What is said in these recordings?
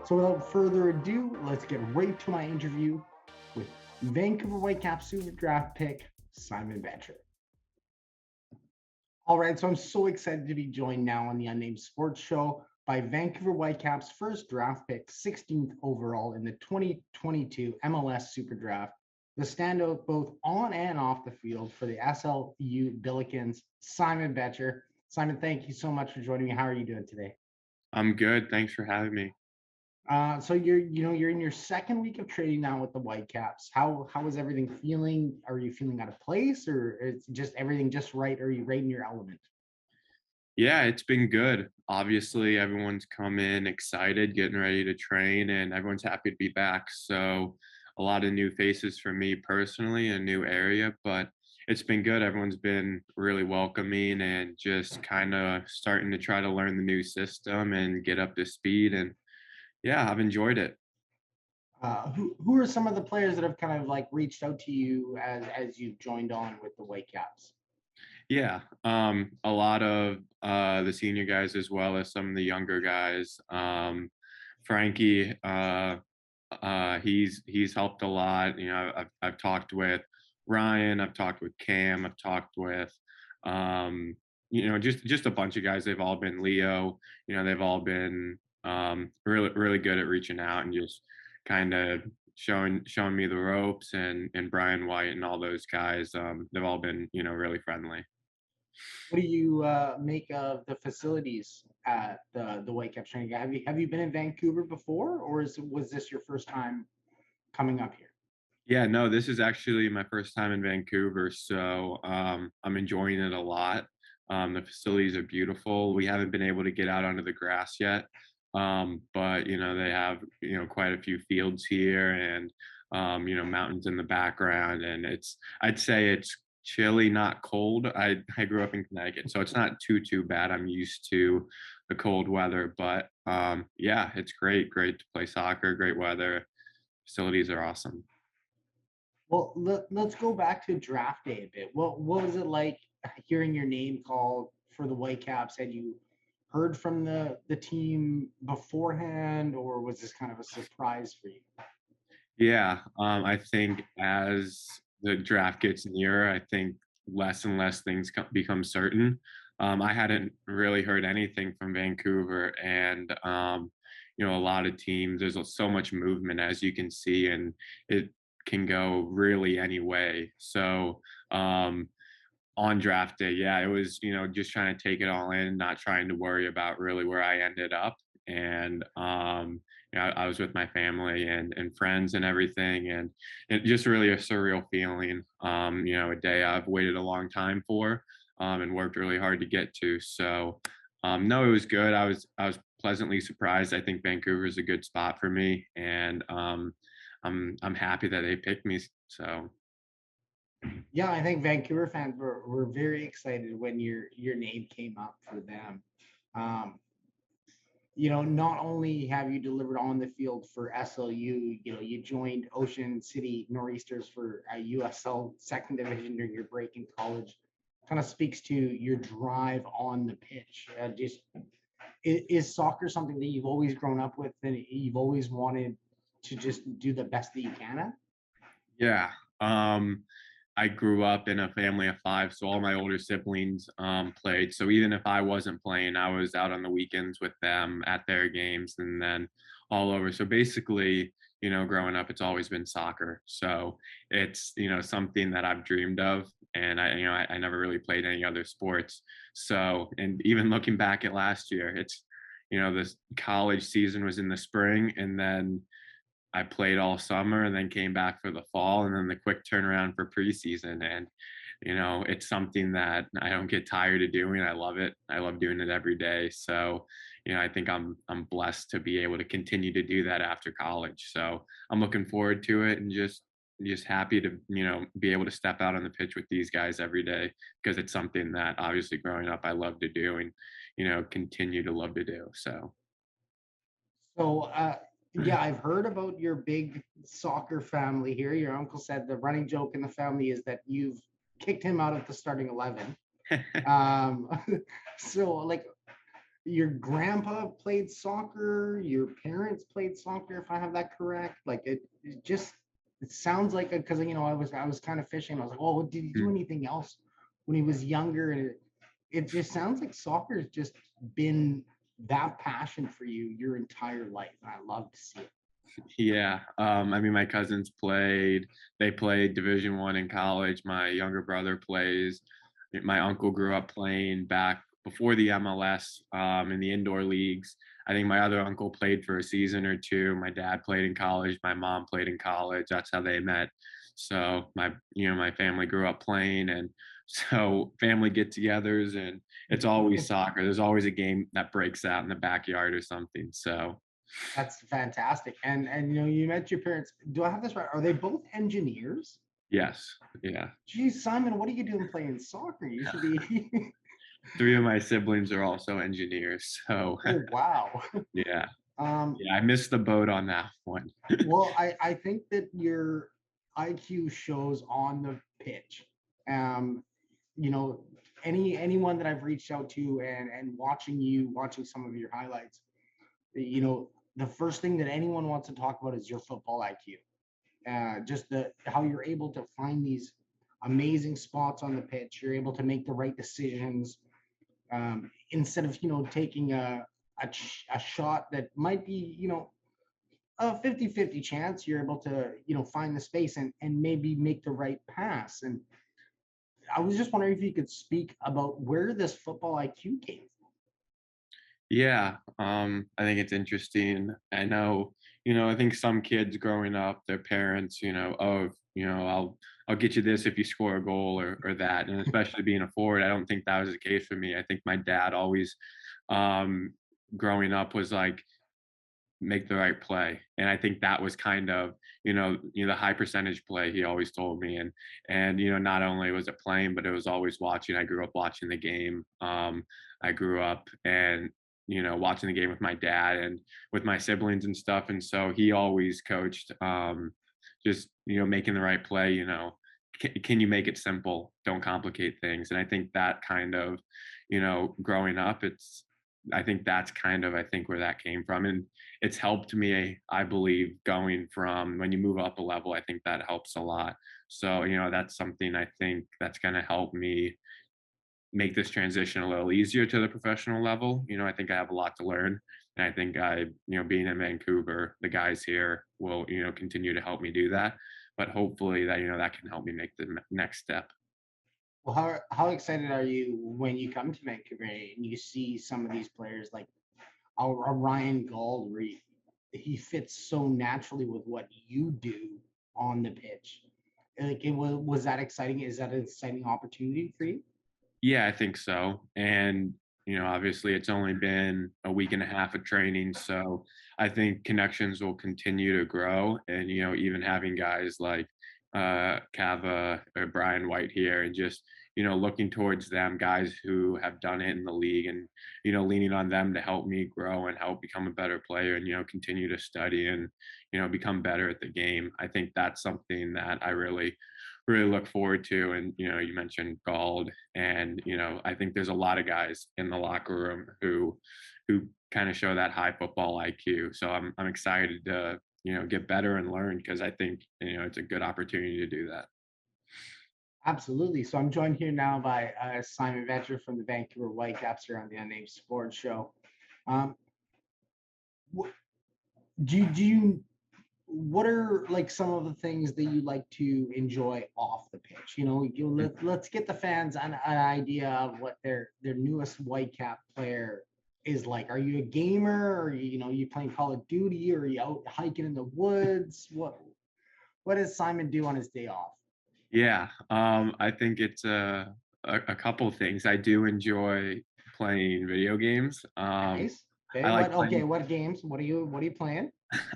So without further ado, let's get right to my interview with Vancouver Whitecaps SuperDraft pick, Simon Becher. All right, so I'm so excited to be joined now on the Unnamed Sports Show by Vancouver Whitecaps first draft pick, 16th overall in the 2022 MLS SuperDraft, the standout both on and off the field for the SLU Billikens, Simon Becher. Simon, thank you so much for joining me. How are you doing today? I'm good. Thanks for having me. So you're in your second week of trading now with the Whitecaps. How is everything feeling? Are you feeling out of place, or is just everything just right? Or are you right in your element? Yeah, it's been good. Obviously, everyone's come in excited, getting ready to train, and everyone's happy to be back. So, a lot of new faces for me personally, a new area, but it's been good. Everyone's been really welcoming and just kind of starting to try to learn the new system and get up to speed. And yeah, I've enjoyed it. Who are some of the players that have kind of like reached out to you as you've joined on with the Whitecaps? Yeah, a lot of the senior guys as well as some of the younger guys. Frankie, he's helped a lot. You know, I've talked with Ryan, I've talked with Cam, I've talked with, um, just a bunch of guys. They've all been Leo. You know, they've all been really good at reaching out and just kind of showing me the ropes. And Brian White and all those guys. They've all been really friendly. What do you make of the facilities at the Whitecaps training? Have you been in Vancouver before, or was this your first time coming up here? Yeah, no, this is actually my first time in Vancouver, so I'm enjoying it a lot. The facilities are beautiful. We haven't been able to get out onto the grass yet, but they have quite a few fields here and mountains in the background, and I'd say it's chilly, not cold. I grew up in Connecticut, so it's not too bad. I'm used to the cold weather, but yeah, it's great to play soccer, great weather. Facilities are awesome. Well, let's go back to draft day a bit. What was it like hearing your name called for the Whitecaps? Had you heard from the team beforehand, or was this kind of a surprise for you? Yeah, I think as the draft gets nearer, I think less and less things become certain. I hadn't really heard anything from Vancouver, and a lot of teams. There's so much movement, as you can see, and it can go really any way. So on draft day, yeah, it was just trying to take it all in, not trying to worry about really where I ended up, and I was with my family and friends and everything, and it just really a surreal feeling. A day I've waited a long time for, and worked really hard to get to. So, no, it was good. I was pleasantly surprised. I think Vancouver is a good spot for me, and I'm happy that they picked me. So. Yeah, I think Vancouver fans were very excited when your name came up for them. Um, not only have you delivered on the field for SLU, you joined Ocean City Nor'easters for a USL second division during your break in college. Kind of speaks to your drive on the pitch. Just is soccer something that you've always grown up with and you've always wanted to just do the best that you can at? Yeah. Um, I grew up in a family of five, so all my older siblings played. So even if I wasn't playing, I was out on the weekends with them at their games and then all over. So basically, growing up, it's always been soccer. So it's, something that I've dreamed of. And I never really played any other sports. So, and even looking back at last year, it's, this college season was in the spring and then I played all summer and then came back for the fall and then the quick turnaround for preseason. And, it's something that I don't get tired of doing. I love it. I love doing it every day. So, I think I'm blessed to be able to continue to do that after college. So I'm looking forward to it and just happy to, be able to step out on the pitch with these guys every day because it's something that obviously growing up I love to do and, continue to love to do. So So, yeah, I've heard about your big soccer family here. Your uncle said the running joke in the family is that you've kicked him out of the starting 11. Um, so, like, your grandpa played soccer, your parents played soccer, if I have that correct. Like it just it sounds like because I was kind of fishing. I was like, oh, did he do Mm. anything else when he was younger? And it just sounds like soccer has just been that passion for you your entire life. And I love to see it. Yeah, I mean, my cousins played. They played Division One in college. My younger brother plays. My uncle grew up playing back before the MLS in the indoor leagues. I think my other uncle played for a season or two. My dad played in college. My mom played in college. That's how they met. So my family grew up playing, and so family get-togethers, and it's always soccer. There's always a game that breaks out in the backyard or something. So That's fantastic. And you met your parents. Do I have this right? Are they both engineers? yes, yeah. Geez, Simon, what are you doing playing soccer? You should be. Three of my siblings are also engineers, so Oh wow. yeah, Um, yeah, I missed the boat on that one. well, I think that your IQ shows on the pitch. Um, you know, anyone that I've reached out to and watching some of your highlights, the first thing that anyone wants to talk about is your football IQ. Just the how you're able to find these amazing spots on the pitch. You're able to make the right decisions instead of taking a shot that might be a 50-50 chance. You're able to find the space and maybe make the right pass. And I was just wondering if you could speak about where this football IQ came from. Yeah, I think it's interesting. I know, I think some kids growing up, their parents, oh, I'll get you this if you score a goal or that. And especially being a forward, I don't think that was the case for me. I think my dad always, um, growing up was like, make the right play. And I think that was kind of, the high percentage play he always told me. And not only was it playing, but it was always watching. I grew up watching the game. I grew up and watching the game with my dad and with my siblings and stuff. And so he always coached just making the right play, can you make it simple? Don't complicate things. And I think that kind of, growing up, I think that's kind of, I think, where that came from. And it's helped me, I believe, going from when you move up a level, I think that helps a lot. So, that's something I think that's going to help me make this transition a little easier to the professional level. I think I have a lot to learn. And I think being in Vancouver, the guys here will, continue to help me do that. But hopefully that, that can help me make the next step. Well, how excited are you when you come to Vancouver and you see some of these players like a Ryan Gauld, where he fits so naturally with what you do on the pitch? Like, was that exciting? Is that an exciting opportunity for you? Yeah, I think so. And, obviously it's only been a week and a half of training. So I think connections will continue to grow. And, even having guys like Kava or Brian White here and just, looking towards them, guys who have done it in the league and, leaning on them to help me grow and help become a better player and, continue to study and, become better at the game. I think that's something that I really look forward to. And you mentioned Gald, and I think there's a lot of guys in the locker room who kind of show that high football IQ. So I'm excited to get better and learn because I think it's a good opportunity to do that. Absolutely. So I'm joined here now by Simon Becher from the Vancouver Whitecaps here on the Unnamed Sports Show. Um, do you what are like some of the things that you like to enjoy off the pitch? Let's get the fans an idea of what their newest Whitecap player is like. Are you a gamer? Or you playing Call of Duty? Or are you out hiking in the woods? What does Simon do on his day off? Yeah, I think it's a couple of things. I do enjoy playing video games. Nice. Okay. I like playing. What games? What are you playing?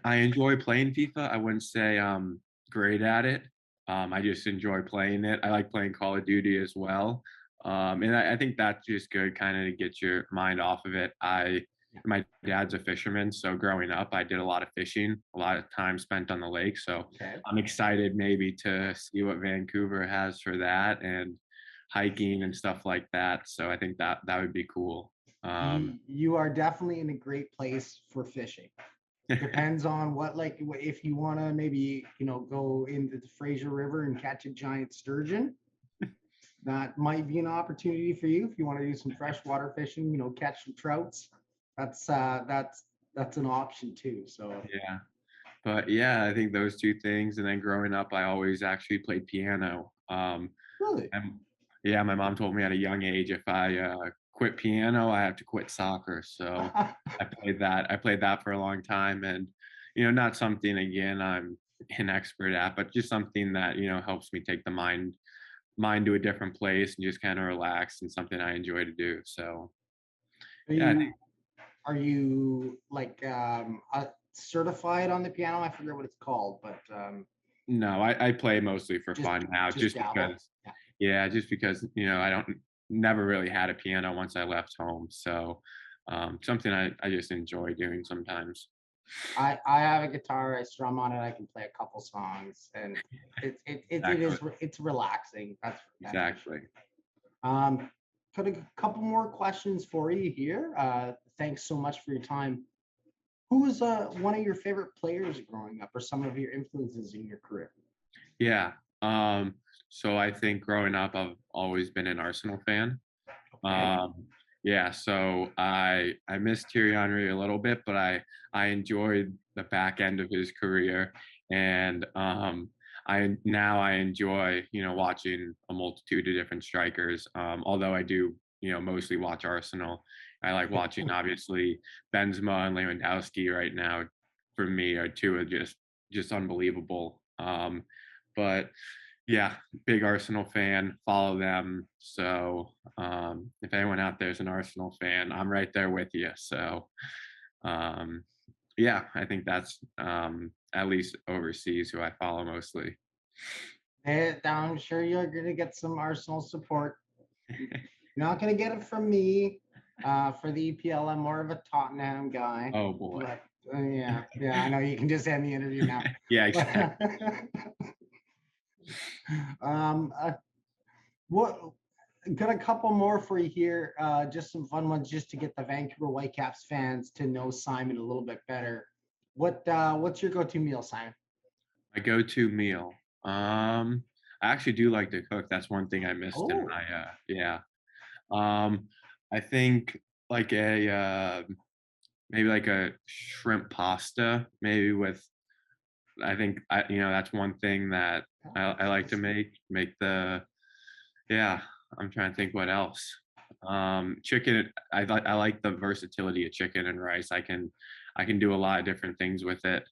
I enjoy playing FIFA. I wouldn't say I'm great at it. I just enjoy playing it. I like playing Call of Duty as well. And I think that's just good kind of to get your mind off of it. My dad's a fisherman, so growing up, I did a lot of fishing, a lot of time spent on the lake. So Okay. I'm excited maybe to see what Vancouver has for that and hiking and stuff like that. So I think that would be cool. You are definitely in a great place for fishing. Depends on what, like, if you want to maybe, go into the Fraser River and catch a giant sturgeon, that might be an opportunity for you. If you want to do some freshwater fishing, catch some trouts, that's an option too. So Yeah. But yeah, I think those two things. And then growing up, I always actually played piano. really, And yeah, my mom told me at a young age if I quit piano, I have to quit soccer. So I played that for a long time, and not something again I'm an expert at, but just something that helps me take the mind to a different place and just kind of relax, and something I enjoy to do. So are yeah, you are you like certified on the piano? I forget what it's called, but no, I play mostly for just fun now, just just dabble. because. Yeah. Yeah, just because I don't never really had a piano once I left home, so something I just enjoy doing sometimes. I have a guitar. I strum on it. I can play a couple songs, and Exactly, it's relaxing. That's for exactly. sure. Got a couple more questions for you here. Thanks so much for your time. Who was one of your favorite players growing up, or some of your influences in your career? Yeah. Um, so I think growing up, I've always been an Arsenal fan. Okay. Yeah, so I missed Thierry Henry a little bit, but I enjoyed the back end of his career, and I enjoy watching a multitude of different strikers. Although I do mostly watch Arsenal. I like watching obviously Benzema and Lewandowski right now. For me, are two of just unbelievable. But yeah, big Arsenal fan, follow them. So if anyone out there is an Arsenal fan, I'm right there with you. So um, yeah, I think that's at least overseas who I follow mostly. I'm sure you're going to get some Arsenal support. You're not going to get it from me. For the EPL, I'm more of a Tottenham guy. Oh boy. But yeah, I know you can just end the interview now. Yeah, exactly. um, uh, what got a couple more for you here. Just some fun ones, just to get the Vancouver Whitecaps fans to know Simon a little bit better. What's your go-to meal, Simon? My go-to meal. I actually do like to cook. That's one thing I missed in Oh, my yeah. Um, I think like a maybe like a shrimp pasta, maybe with I think that's one thing that I like to make the yeah. I'm trying to think what else. Chicken. I like the versatility of chicken and rice. I can do a lot of different things with it.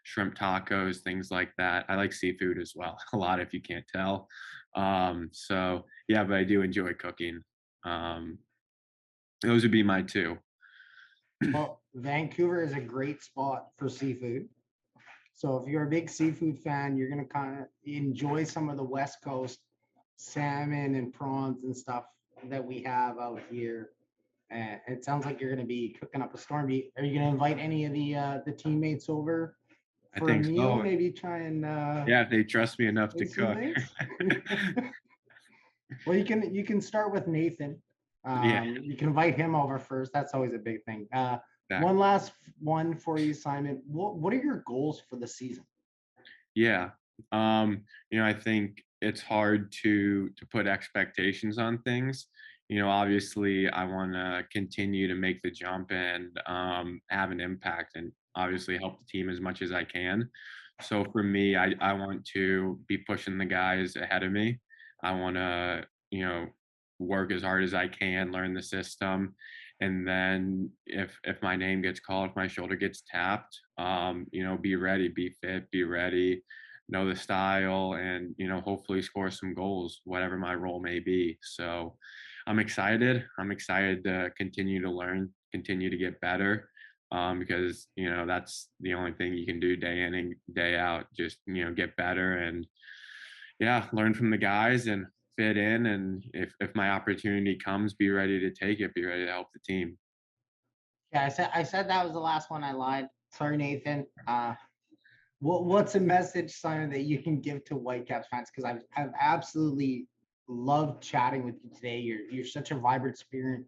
Shrimp tacos, things like that. I like seafood as well a lot, if you can't tell. So yeah, but I do enjoy cooking. Um, those would be my two. well, Vancouver is a great spot for seafood. So if you're a big seafood fan, you're gonna kind of enjoy some of the West Coast salmon and prawns and stuff that we have out here. And it sounds like you're gonna be cooking up a storm. Are you gonna invite any of the teammates over I for a think meal? so. Maybe try and Yeah, if they trust me enough to make some cook. mates. Well, you can start with Nathan. Yeah, You can invite him over first. That's always a big thing. One exactly. last one for you, Simon. What are your goals for the season? Yeah. I think it's hard to put expectations on things. Obviously I want to continue to make the jump and have an impact, and obviously help the team as much as I can. So for me, I want to be pushing the guys ahead of me. I want to, work as hard as I can, learn the system, and then if my name gets called, if my shoulder gets tapped, be ready, be fit, be ready, know the style, and hopefully score some goals, whatever my role may be. So I'm excited. I'm excited to continue to learn, continue to get better, because that's the only thing you can do day in and day out. Just get better and yeah, learn from the guys and fit in. And if my opportunity comes, be ready to take it. Be ready to help the team. Yeah, I said that was the last one. I lied. Sorry, Nathan. What's a message, Simon, that you can give to Whitecaps fans? Because I've absolutely loved chatting with you today. You're such a vibrant spirit.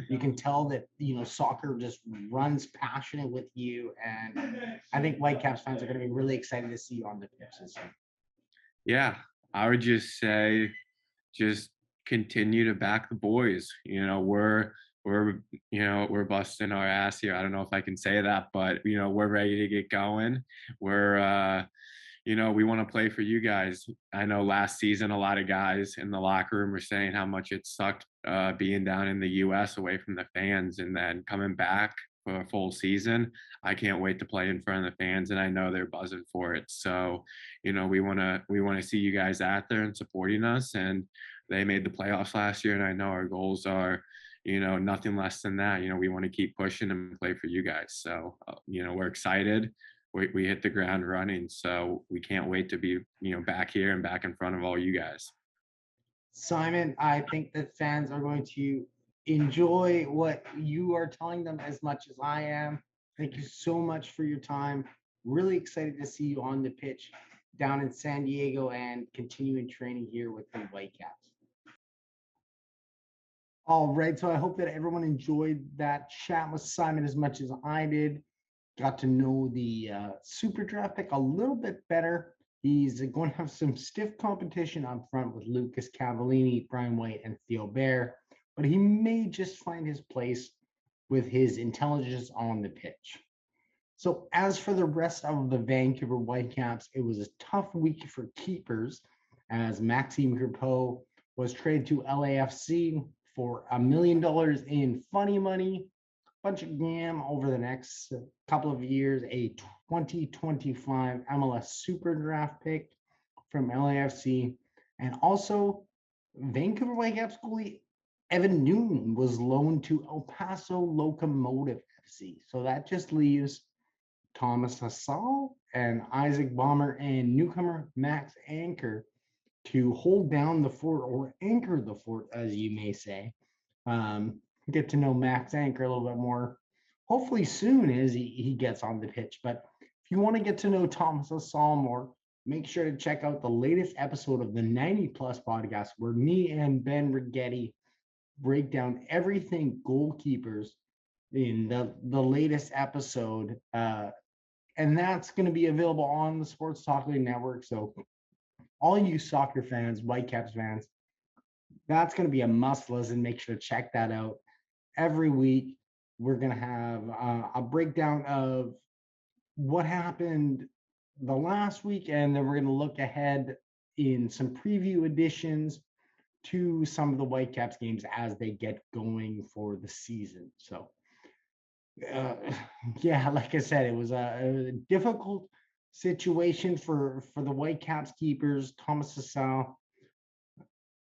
You can tell that, soccer just runs passionate with you. And I think Whitecaps fans are going to be really excited to see you on the pitch this year. Yeah, I would just say just continue to back the boys. We're we're busting our ass here. I don't know if I can say that, but we're ready to get going. We're we want to play for you guys. I know last season a lot of guys in the locker room were saying how much it sucked being down in the US away from the fans and then coming back for a full season. I can't wait to play in front of the fans, and I know they're buzzing for it. So, we want to see you guys out there and supporting us. And they made the playoffs last year, and I know our goals are nothing less than that. We want to keep pushing and play for you guys. So, we're excited. We hit the ground running, so we can't wait to be back here and back in front of all you guys. Simon, I think that fans are going to enjoy what you are telling them as much as I am. Thank you so much for your time. Really excited to see you on the pitch down in San Diego and continuing training here with the Whitecaps. All right, so I hope that everyone enjoyed that chat with Simon as much as I did. Got to know the super draft pick a little bit better. He's going to have some stiff competition up front with Lucas Cavallini, Brian White, and Theo Bear, but he may just find his place with his intelligence on the pitch. So as for the rest of the Vancouver Whitecaps, it was a tough week for keepers as Maxime Crepeau was traded to LAFC for $1 million in funny money, bunch of gam over the next couple of years, a 2025 MLS SuperDraft pick from LAFC, and also Vancouver Whitecaps goalie Evan Newton was loaned to El Paso Locomotive FC. So that just leaves Thomas Hasal and Isaac Bomber and newcomer Max Anchor to hold down the fort, or anchor the fort, as you may say. Get to know Max Anchor a little bit more, hopefully soon as he gets on the pitch. But if you want to get to know Thomas Hasal more, make sure to check out the latest episode of the 90 Plus podcast, where me and Ben Rigetti break down everything goalkeepers in the latest episode. And that's going to be available on the Sports Talk League Network. So all you soccer fans, Whitecaps fans, that's going to be a must listen. Make sure to check that out. Every week, we're going to have a breakdown of what happened the last week, and then we're going to look ahead in some preview editions to some of the Whitecaps games as they get going for the season. So, yeah, like I said, it was a difficult situation for the Whitecaps keepers. Thomas Hasal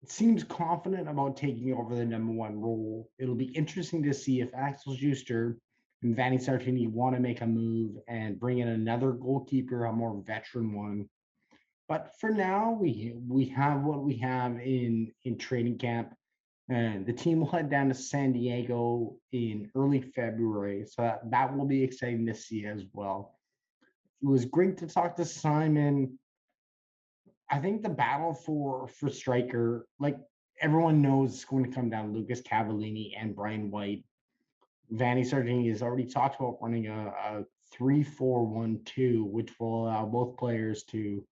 seems confident about taking over the number one role. It'll be interesting to see if Axel Schuster and Vanni Sartini want to make a move and bring in another goalkeeper, a more veteran one. But for now, we have what we have in training camp, and the team will head down to San Diego in early February. So that will be exciting to see as well. It was great to talk to Simon. I think the battle for striker, like everyone knows, is going to come down Lucas Cavallini and Brian White. Vanni Sartini has already talked about running a 3-4-1-2, which will allow both players to,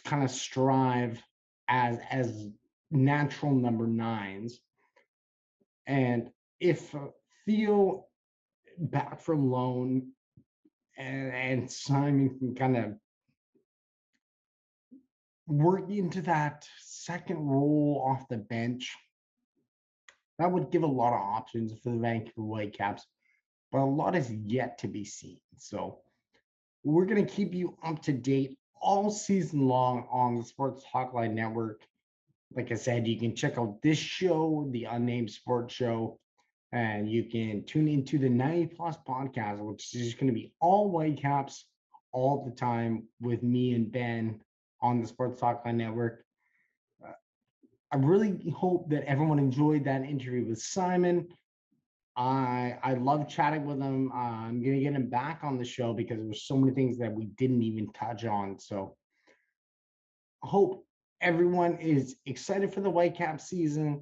kind of strive as natural number nines. And if Theo back from loan and Simon can kind of work into that second role off the bench, that would give a lot of options for the Vancouver Whitecaps, but a lot is yet to be seen. So we're going to keep you up to date all season long on the Sports Talkline Network. Like I said, you can check out this show, the Unnamed Sports Show, and you can tune into the 90 Plus podcast, which is going to be all Whitecaps all the time with me and Ben on the Sports Talkline Network. I really hope that everyone enjoyed that interview with Simon. I love chatting with him. I'm going to get him back on the show because there's so many things that we didn't even touch on. So I hope everyone is excited for the Whitecap season.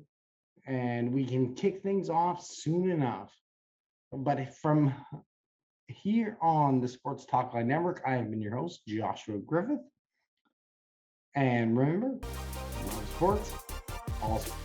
and we can kick things off soon enough. But from here on the Sports Talk Line Network, I have been your host, Joshua Griffith. And remember, love sports, all sports.